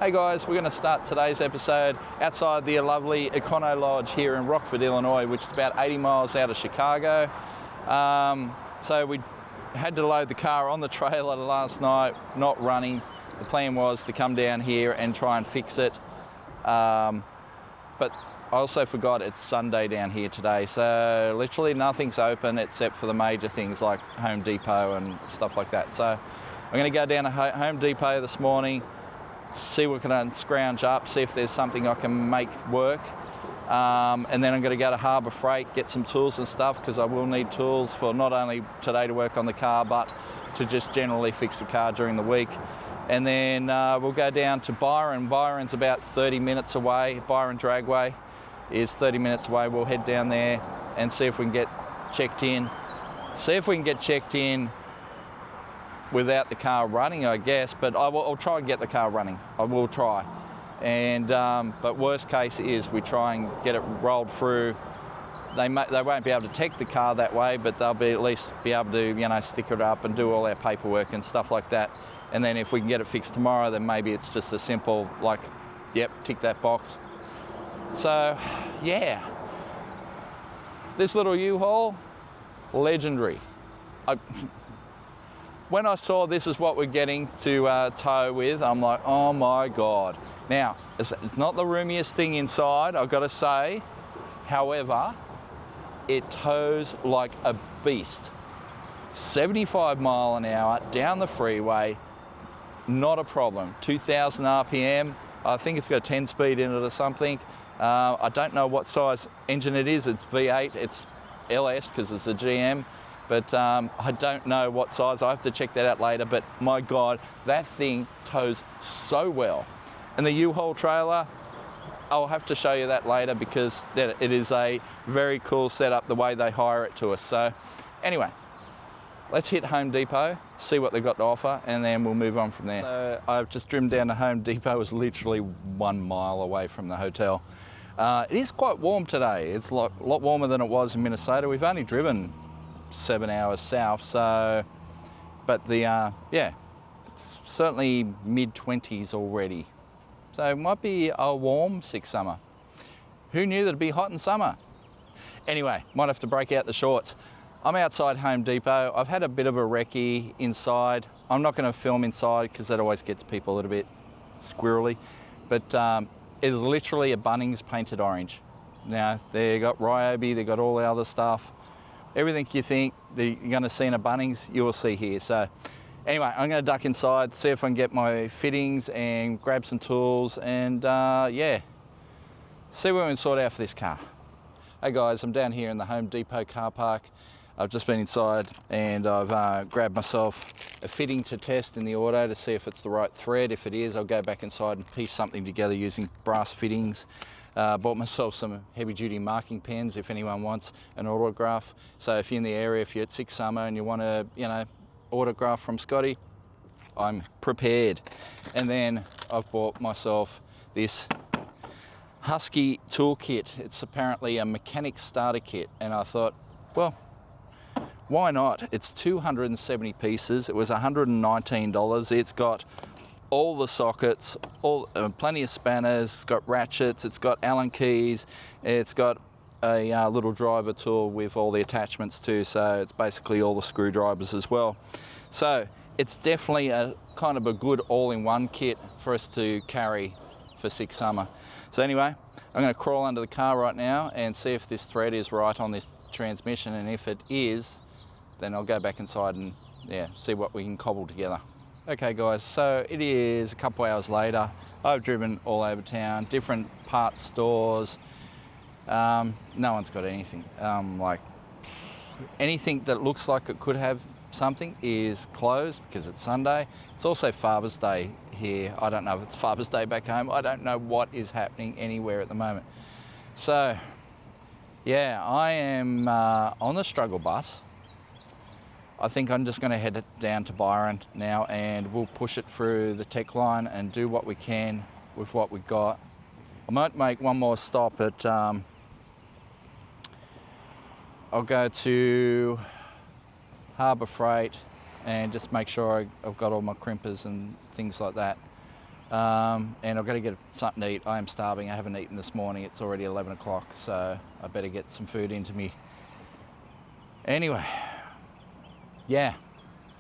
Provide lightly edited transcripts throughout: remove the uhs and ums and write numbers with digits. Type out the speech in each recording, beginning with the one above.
Hey guys, we're going to start today's episode outside the lovely Econo Lodge here in Rockford, Illinois, which is about 80 miles out of Chicago. So we had to load the car on the trailer last night, not running. The plan was to come down here and try and fix it. But I also forgot it's Sunday down here today, so literally nothing's open except for the major things like Home Depot and stuff like that. So I'm going to go down to Home Depot this morning, see what I can scrounge up, see if there's something I can make work. And then I'm going to go to Harbour Freight, get some tools and stuff, because I will need tools for not only today to work on the car, but to just generally fix the car during the week. And then we'll go down to Byron. Byron's about 30 minutes away. Byron Dragway is 30 minutes away. We'll head down there and see if we can get checked in. See if we can get checked in without the car running, I guess, but I'll try and get the car running. I will try. And but worst case is we try and get it rolled through. They won't be able to take the car that way, but they'll at least be able to, stick it up and do all our paperwork and stuff like that. And then if we can get it fixed tomorrow, then maybe it's just a simple, like, yep, tick that box. So, yeah. This little U-Haul, legendary. When I saw this is what we're getting to tow with, I'm like, oh my God. Now, it's not the roomiest thing inside, I've got to say. However, it tows like a beast. 75 mile an hour down the freeway, not a problem. 2,000 RPM, I think it's got a 10 speed in it or something. I don't know what size engine it is. It's V8, it's LS because it's a GM. But I don't know what size. I have to check that out later. But my God, that thing tows so well. And the U-Haul trailer, I'll have to show you that later because it is a very cool setup, the way they hire it to us. So anyway, let's hit Home Depot, see what they've got to offer, and then we'll move on from there. So I've just driven down to Home Depot. It was literally 1 mile away from the hotel. It is quite warm today. It's a lot warmer than it was in Minnesota. We've only driven 7 hours south, so, but it's certainly mid-20s already. So it might be a warm sick summer. Who knew that it'd be hot in summer? Anyway, might have to break out the shorts. I'm outside Home Depot. I've had a bit of a recce inside. I'm not going to film inside because that always gets people a little bit squirrely, but it's literally a Bunnings painted orange. Now, they've got Ryobi, they've got all the other stuff. Everything you think that you're going to see in a Bunnings, you will see here. So anyway, I'm going to duck inside, see if I can get my fittings and grab some tools and see what we can sort out for this car. Hey guys, I'm down here in the Home Depot car park. I've just been inside and I've grabbed myself a fitting to test in the auto to see if it's the right thread. If it is, I'll go back inside and piece something together using brass fittings. Bought myself some heavy-duty marking pens if anyone wants an autograph. So if you're in the area, if you're at Six Summer and you want to, autograph from Scotty, I'm prepared. And then I've bought myself this Husky toolkit. It's apparently a mechanic starter kit, and I thought, well, why not? It's 270 pieces. It was $119. It's got all the sockets, plenty of spanners, it's got ratchets, it's got Allen keys, it's got a little driver tool with all the attachments too, so it's basically all the screwdrivers as well. So it's definitely a kind of a good all-in-one kit for us to carry for Six Summer. So anyway, I'm going to crawl under the car right now and see if this thread is right on this transmission, and if it is, then I'll go back inside and see what we can cobble together. Okay guys, so it is a couple hours later. I've driven all over town, different parts stores. No one's got anything. Like anything that looks like it could have something is closed because it's Sunday. It's also Father's Day here. I don't know if it's Father's Day back home. I don't know what is happening anywhere at the moment. So yeah, I am on the struggle bus. I think I'm just going to head down to Byron now and we'll push it through the tech line and do what we can with what we got. I might make one more stop at, I'll go to Harbour Freight and just make sure I've got all my crimpers and things like that. And I've got to get something to eat. I am starving. I haven't eaten this morning. It's already 11 o'clock, so I better get some food into me. Anyway, yeah,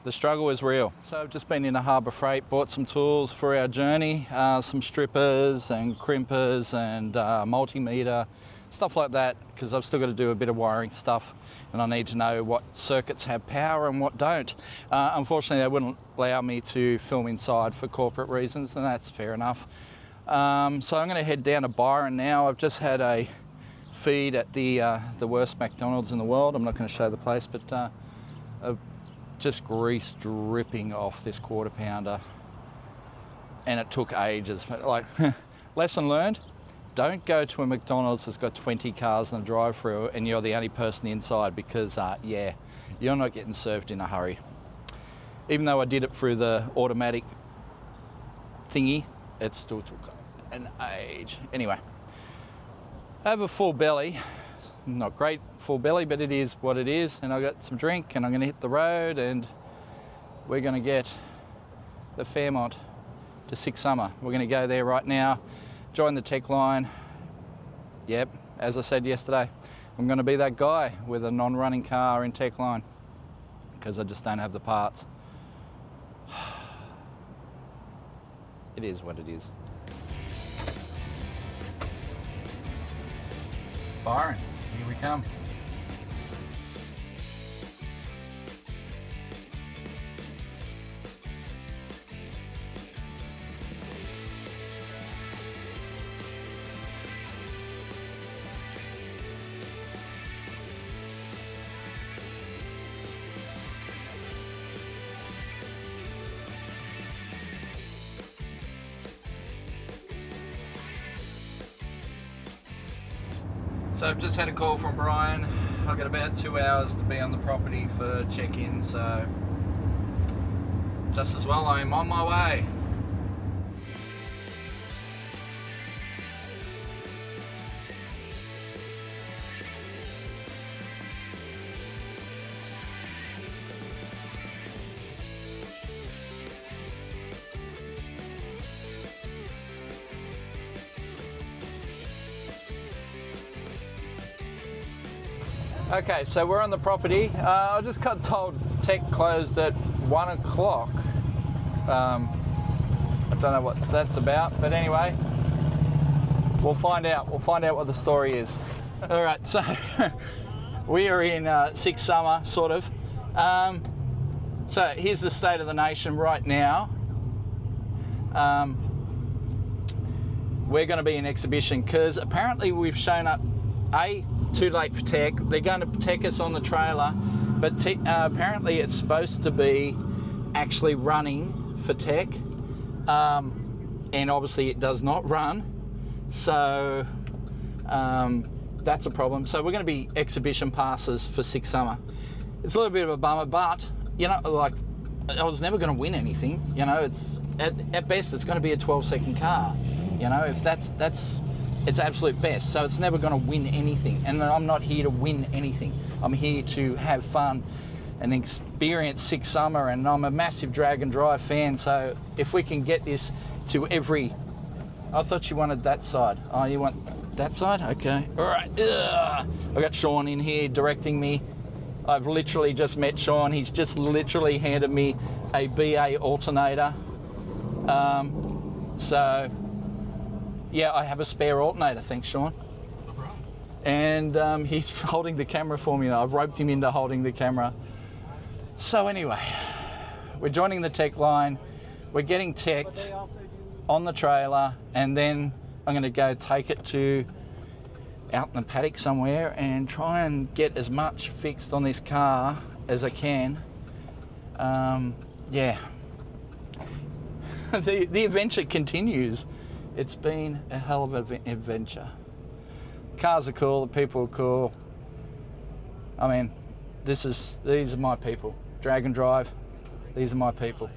the struggle is real. So I've just been in a Harbour Freight, bought some tools for our journey, some strippers and crimpers and multimeter, stuff like that, because I've still got to do a bit of wiring stuff and I need to know what circuits have power and what don't. Unfortunately, they wouldn't allow me to film inside for corporate reasons, and that's fair enough. So I'm going to head down to Byron now. I've just had a feed at the worst McDonald's in the world. I'm not going to show the place, but just grease dripping off this quarter pounder, and it took ages. But like, lesson learned: don't go to a McDonald's that's got 20 cars in the drive-through and you're the only person inside, because yeah, you're not getting served in a hurry. Even though I did it through the automatic thingy, it still took an age. Anyway, I have a full belly. Not great full belly, but it is what it is. And I got some drink and I'm gonna hit the road and we're gonna get the Fairmont to Six Summer. We're gonna go there right now, join the tech line. Yep, as I said yesterday, I'm gonna be that guy with a non-running car in tech line because I just don't have the parts. It is what it is. Byron, here we come. So I've just had a call from Brian. I've got about 2 hours to be on the property for check-in, so just as well I'm on my way. Okay, so we're on the property. I just got told tech closed at 1 o'clock. I don't know what that's about, but anyway, we'll find out. We'll find out what the story is. All right, so we are in Six Summer, sort of. So here's the state of the nation right now. We're going to be in exhibition because apparently we've shown up too late for tech. They're going to tech us on the trailer, but apparently it's supposed to be actually running for tech, and obviously it does not run, so that's a problem. So we're going to be exhibition passes for Six Summer. It's a little bit of a bummer, but you know, like, I was never going to win anything. You know, it's at best it's going to be a 12-second car. You know, if that's its absolute best. So it's never going to win anything. And I'm not here to win anything. I'm here to have fun and experience Six Summer. And I'm a massive drag and drive fan. So if we can get this to every... I thought you wanted that side. Oh, you want that side? Okay. All right. I've got Sean in here directing me. I've literally just met Sean. He's just literally handed me a BA alternator. So... yeah, I have a spare alternator, thanks, Sean. No problem. And he's holding the camera for me now. I've roped him into holding the camera. So anyway, we're joining the tech line. We're getting teched on the trailer, and then I'm going to go take it to out in the paddock somewhere and try and get as much fixed on this car as I can. Yeah. The adventure continues. It's been a hell of an adventure. Cars are cool, the people are cool. I mean, these are my people. Drag and drive, these are my people.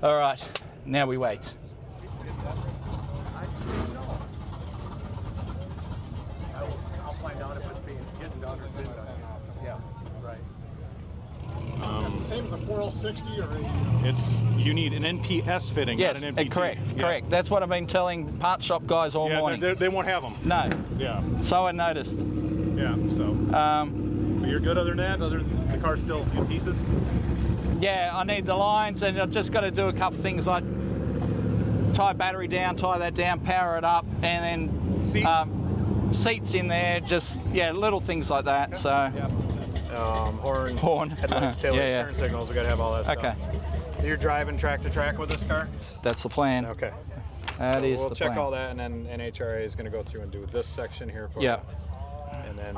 All right, now we wait. I'll find out if it's being hidden done or been done. Yeah, right. It's the same as a 4L60 or you need an NPS fitting, yes, not an NPT. Correct. That's what I've been telling part shop guys all morning. They won't have them. No. Yeah. So I noticed. Yeah, so. But you're good other than that? Other than the car's still in pieces? Yeah, I need the lines, and I've just got to do a couple things like tie battery down, tie that down, power it up, and then seats in there, just, little things like that. So. Yeah. Horn, headlights, taillights, turn signals, we got to have all that stuff. Okay. You're driving track to track with this car? That's the plan. Okay. That is the plan. We'll check all that, and then NHRA is going to go through and do this section here for you. And then,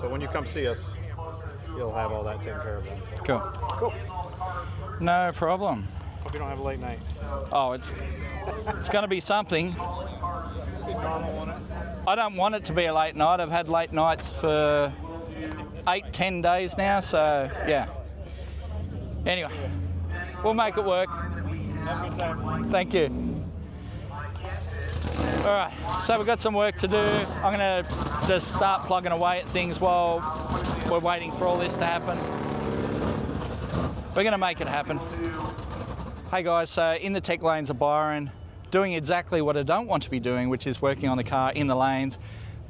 so when you come see us, you'll have all that taken care of. Cool. Cool. No problem. Hope you don't have a late night. Oh, it's going to be something. I don't want it to be a late night. I've had late nights for 8-10 days now, so yeah. Anyway, we'll make it work. Have a good time. Thank you. All right, so we've got some work to do. I'm going to just start plugging away at things while we're waiting for all this to happen. We're going to make it happen. Hey guys, so in the tech lanes of Byron, doing exactly what I don't want to be doing, which is working on the car in the lanes.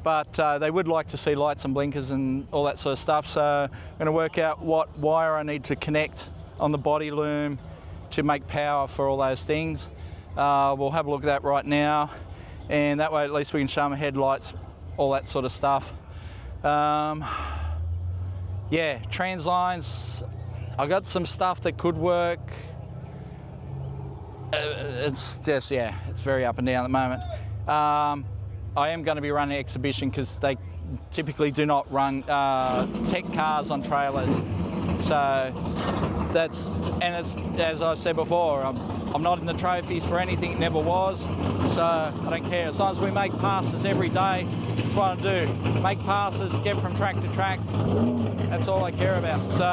But they would like to see lights and blinkers and all that sort of stuff. So I'm going to work out what wire I need to connect on the body loom to make power for all those things. We'll have a look at that right now. And that way at least we can show them headlights, all that sort of stuff. Yeah, trans lines. I got some stuff that could work. It's just, it's very up and down at the moment. I am going to be running exhibition because they typically do not run tech cars on trailers. So that's, and it's, as I've said before, I'm not in the trophies for anything, it never was. So I don't care, as long as we make passes every day, that's what I do. Make passes, get from track to track, that's all I care about. So,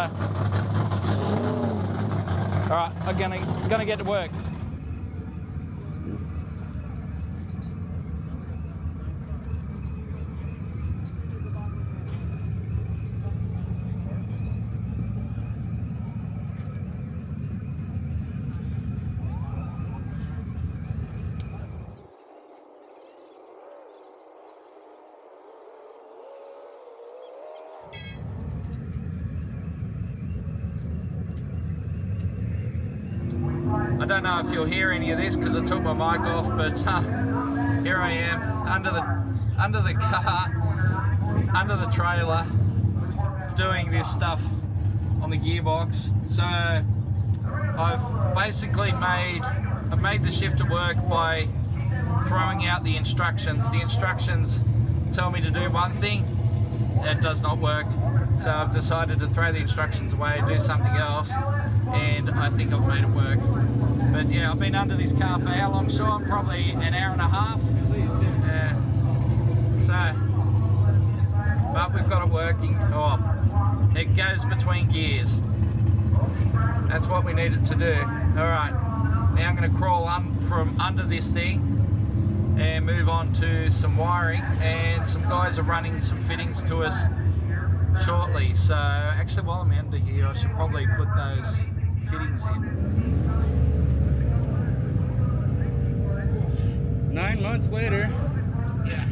all right, I'm gonna get to work. I don't know if you'll hear any of this because I took my mic off, but here I am under the car, under the trailer, doing this stuff on the gearbox. So I've basically made the shifter work by throwing out the instructions. The instructions tell me to do one thing, it does not work. So I've decided to throw the instructions away, do something else, and I think I've made it work. But yeah, I've been under this car for how long, Sean? Probably an hour and a half. But we've got it working. Oh, it goes between gears. That's what we need it to do. All right, now I'm going to crawl from under this thing and move on to some wiring, and some guys are running some fittings to us shortly. So actually, while I'm under here, I should probably put those fittings in. 9 months later. Yeah.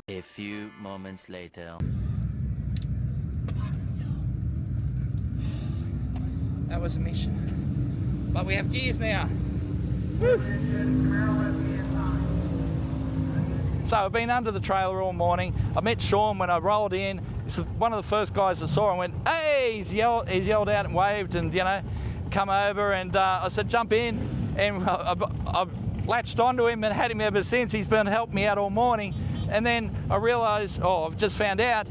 A few moments later. That was a mission. But we have gears now. Woo. So I've been under the trailer all morning. I met Sean when I rolled in. He's one of the first guys I saw and went, hey, he's yelled out and waved and, you know, come over, and I said, jump in, and I've latched onto him and had him ever since. He's been helping me out all morning. And then I realised, I've just found out,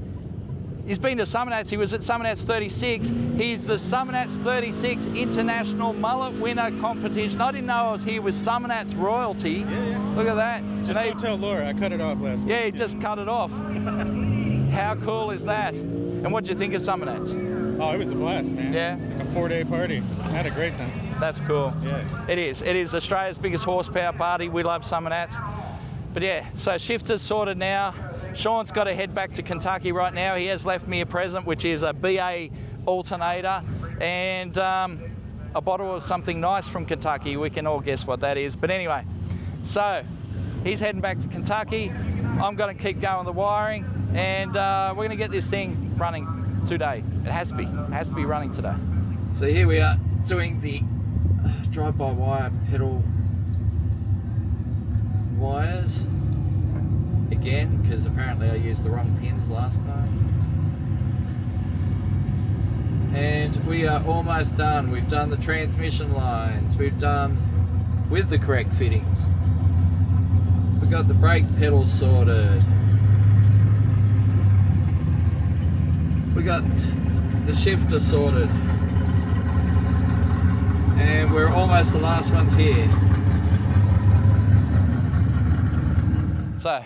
he's been to Summernats. He was at Summernats 36. He's the Summernats 36 International Mullet Winner Competition. I didn't know I was here with Summernats royalty. Yeah. Look at that. Just don't tell Laura, I cut it off last week. Yeah, he just cut it off. How cool is that? And what do you think of Summernats? Oh, it was a blast, man. Yeah. It's like a 4-day party. I had a great time. That's cool. Yeah. It is. It is Australia's biggest horsepower party. We love Summernats. But yeah, so shifter's sorted now. Sean's got to head back to Kentucky right now. He has left me a present, which is a BA alternator and a bottle of something nice from Kentucky. We can all guess what that is. But anyway, so he's heading back to Kentucky. I'm going to keep going the wiring, and we're going to get this thing running today. It has to be running today. So here we are doing the drive-by-wire pedal wires again, because apparently I used the wrong pins last time. And we are almost done. We've done the transmission lines. We've done with the correct fittings. We've got the brake pedals sorted. We got the shifter sorted. And we're almost the last ones here. So,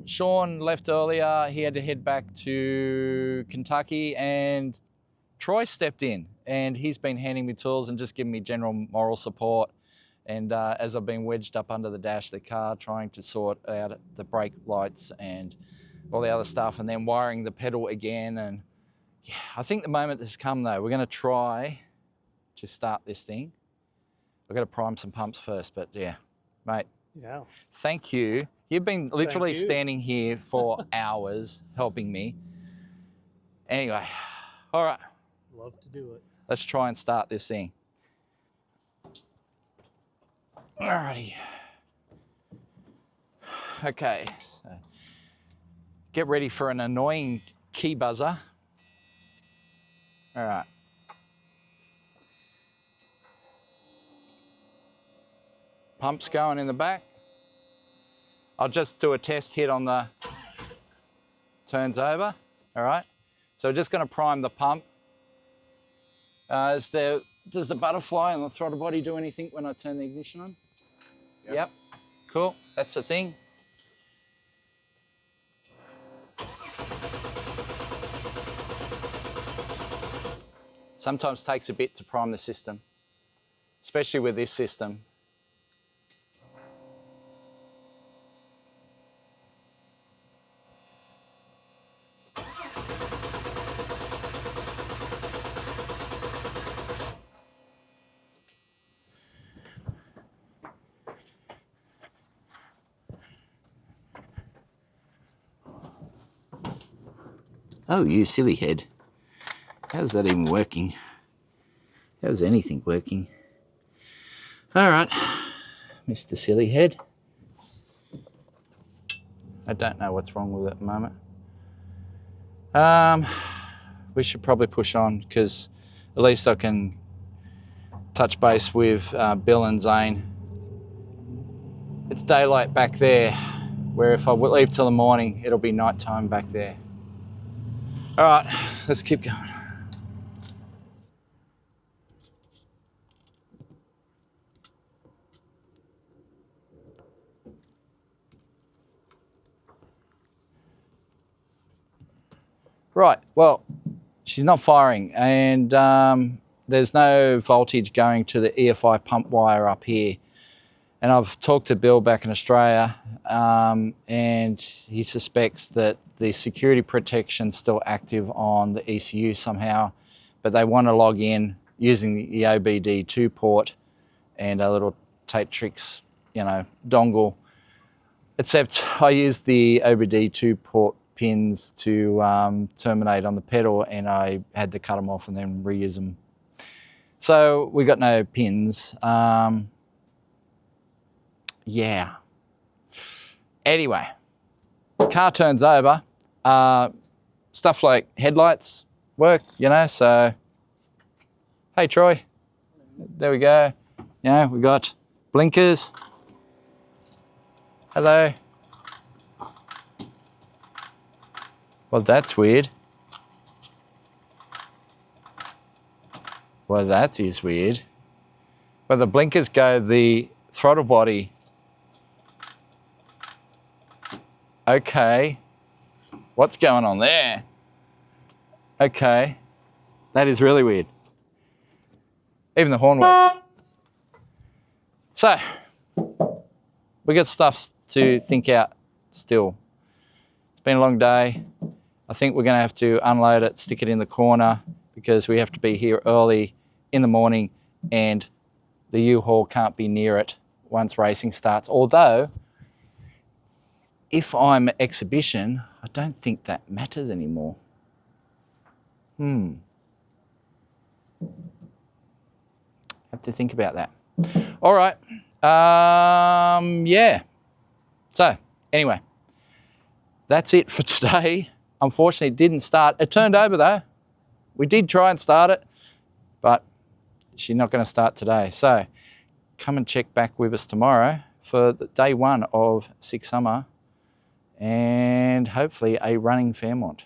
Sean left earlier. He had to head back to Kentucky, and Troy stepped in, and he's been handing me tools and just giving me general moral support. And as I've been wedged up under the dash of the car, trying to sort out the brake lights and all the other stuff, and then wiring the pedal again. And yeah, I think the moment has come though. We're going to try to start this thing. I've got to prime some pumps first, but yeah, mate. Yeah. Thank you. You've been literally standing here for hours helping me. Anyway, all right. Love to do it. Let's try and start this thing. Alrighty. Okay. So get ready for an annoying key buzzer. All right. Pump's going in the back. I'll just do a test hit on the turns over. All right. So we're just going to prime the pump. Does the butterfly and the throttle body do anything when I turn the ignition on? Yep. Cool. That's the thing. Sometimes takes a bit to prime the system, especially with this system. Oh, you silly head. How's that even working? How's anything working? All right, Mr. Silly Head. I don't know what's wrong with it at the moment. We should probably push on, because at least I can touch base with Bill and Zane. It's daylight back there, where if I leave till the morning, it'll be nighttime back there. All right, let's keep going. Right, well, she's not firing, and there's no voltage going to the EFI pump wire up here. And I've talked to Bill back in Australia, and he suspects that the security protection's still active on the ECU somehow, but they want to log in using the OBD2 port and a little Tatrix, dongle. Except I used the OBD2 port pins to terminate on the pedal, and I had to cut them off and then reuse them. So we got no pins. Yeah. Anyway, car turns over. Stuff like headlights work, so hey Troy, there we go. We got blinkers. Hello. Well, that's weird. Well, that is weird. Where the blinkers go, the throttle body. Okay. What's going on there? Okay. That is really weird. Even the horn works. So, we got stuff to think out still. been a long day. I think we're going to have to unload it, stick it in the corner, because we have to be here early in the morning and the U-Haul can't be near it once racing starts. Although, if I'm exhibition, I don't think that matters anymore. Have to think about that. All right. Yeah. So, anyway, that's it for today. Unfortunately, it didn't start. It turned over though. We did try and start it, but she's not going to start today. So, come and check back with us tomorrow for day 1 of 6 Summer and hopefully a running Fairmont.